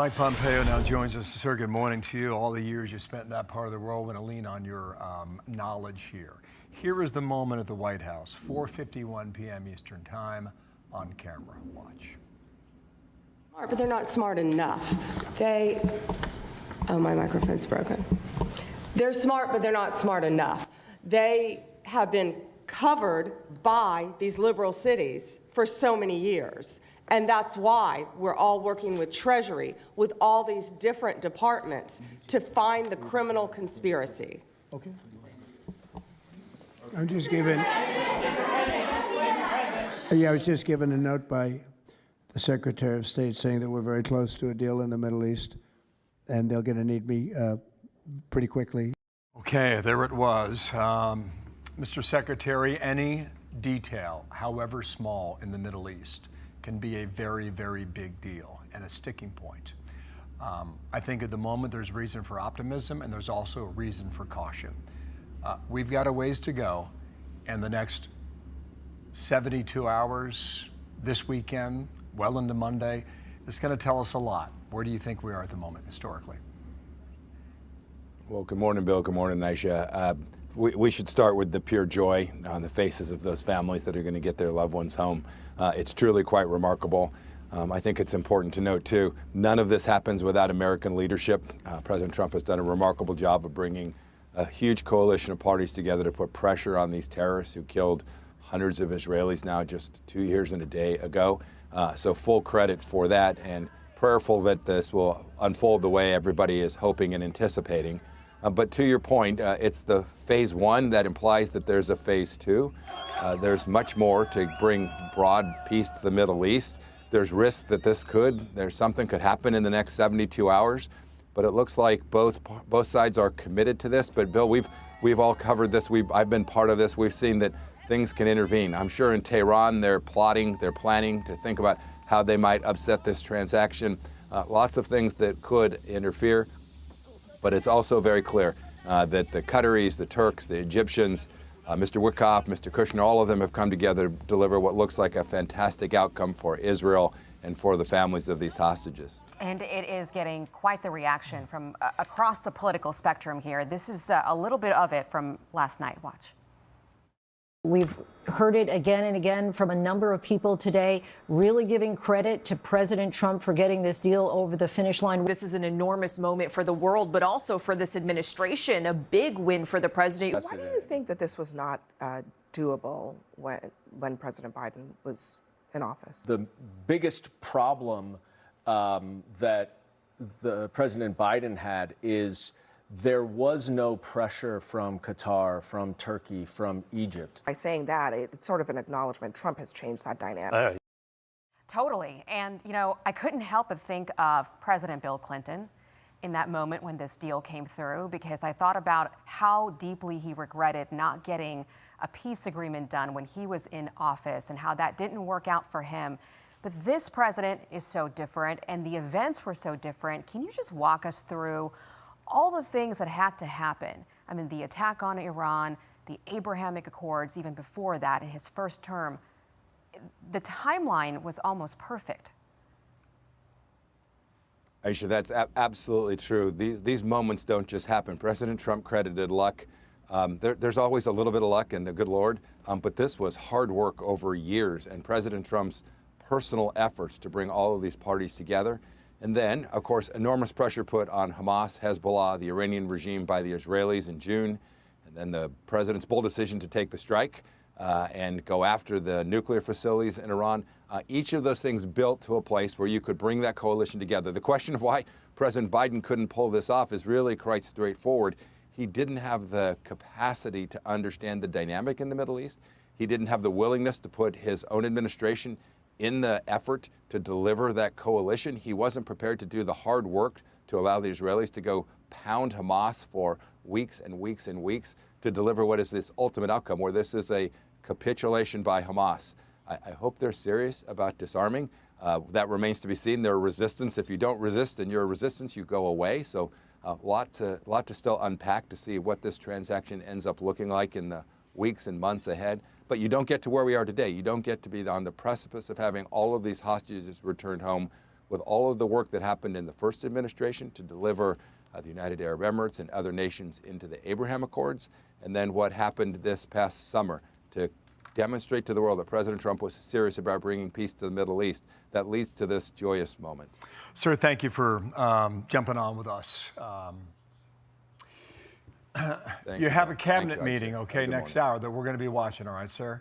Mike Pompeo now joins us. Sir, good morning to you. All the years you spent in that part of the world, we're going to lean on your knowledge here. Here is the moment at the White House, 4:51 p.m. Eastern Time, on camera. Watch. But they're not smart enough. Oh, my microphone's broken. They're smart, but they're not smart enough. They have been covered by these liberal cities for so many years. And that's why we're all working with Treasury, with all these different departments, to find the criminal conspiracy. Okay. I'm just given. Yeah, I was just given a note by the Secretary of State saying that we're very close to a deal in the Middle East, and they're going to need me pretty quickly. Okay, there it was. Mr. Secretary, any detail, however small, in the Middle East can be a very, very big deal and a sticking point. I think at the moment there's reason for optimism and there's also a reason for caution. We've got a ways to go, and the next 72 hours, this weekend, well into Monday, is going to tell us a lot. Where do you think we are at the moment historically? Well, good morning, Bill. Good morning, Aisha. We should start with the pure joy on the faces of those families that are going to get their loved ones home. It's truly quite remarkable. I think it's important to note, too, none of this happens without American leadership. President Trump has done a remarkable job of bringing a huge coalition of parties together to put pressure on these terrorists who killed hundreds of Israelis now just 2 years and a day ago. So full credit for that, and prayerful that this will unfold the way everybody is hoping and anticipating. But to your point, it's the phase one that implies that there's a phase two. There's much more to bring broad peace to the Middle East. There's risk that something could happen in the next 72 hours. But it looks like both sides are committed to this. But Bill, we've all covered this. I've been part of this. We've seen that things can intervene. I'm sure in Tehran they're planning to think about how they might upset this transaction. Lots of things that could interfere. But it's also very clear that the Qataris, the Turks, the Egyptians, Mr. Witkoff, Mr. Kushner, all of them have come together to deliver what looks like a fantastic outcome for Israel and for the families of these hostages. And it is getting quite the reaction from across the political spectrum here. This is a little bit of it from last night. Watch. We've heard it again and again from a number of people today, really giving credit to President Trump for getting this deal over the finish line. This is an enormous moment for the world, but also for this administration, a big win for the president. Why do you think that this was not doable when President Biden was in office? The biggest problem that President Biden had is there was no pressure from Qatar, from Turkey, from Egypt. By saying that, it's sort of an acknowledgement Trump has changed that dynamic. Totally. And, you know, I couldn't help but think of President Bill Clinton in that moment when this deal came through, because I thought about how deeply he regretted not getting a peace agreement done when he was in office and how that didn't work out for him. But this president is so different and the events were so different. Can you just walk us through all the things that had to happen? I mean, the attack on Iran, the Abrahamic Accords, even before that in his first term, the timeline was almost perfect. Aisha, that's absolutely true. These moments don't just happen. President Trump credited luck. There's always a little bit of luck in the good Lord, but this was hard work over years, and President Trump's personal efforts to bring all of these parties together. And then, of course, enormous pressure put on Hamas, Hezbollah, the Iranian regime by the Israelis in June. And then the president's bold decision to take the strike and go after the nuclear facilities in Iran. Each of those things built to a place where you could bring that coalition together. The question of why President Biden couldn't pull this off is really quite straightforward. He didn't have the capacity to understand the dynamic in the Middle East. He didn't have the willingness to put his own administration in the effort to deliver that coalition. He wasn't prepared to do the hard work to allow the Israelis to go pound Hamas for weeks and weeks and weeks to deliver what is this ultimate outcome, where this is a capitulation by Hamas. I hope they're serious about disarming. That remains to be seen. They're resistance. If you don't resist and you're a resistance, you go away. So a lot to still unpack to see what this transaction ends up looking like in the weeks and months ahead. But you don't get to where we are today. You don't get to be on the precipice of having all of these hostages returned home with all of the work that happened in the first administration to deliver the United Arab Emirates and other nations into the Abraham Accords, and then what happened this past summer to demonstrate to the world that President Trump was serious about bringing peace to the Middle East, that leads to this joyous moment. Sir, thank you for jumping on with us. You have a cabinet meeting, okay, next hour that we're going to be watching, all right, sir?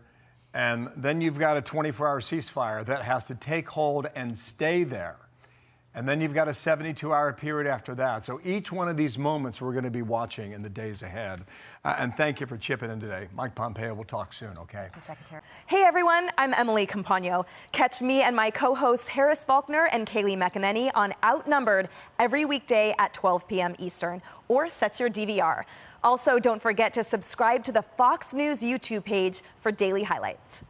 And then you've got a 24-hour ceasefire that has to take hold and stay there. And then you've got a 72-hour period after that. So each one of these moments we're going to be watching in the days ahead. And thank you for chipping in today. Mike Pompeo, we'll talk soon, okay? Secretary. Hey everyone, I'm Emily Campagno. Catch me and my co-hosts Harris Faulkner and Kaylee McEnany on Outnumbered every weekday at 12 p.m. Eastern, or set your DVR. Also, don't forget to subscribe to the Fox News YouTube page for daily highlights.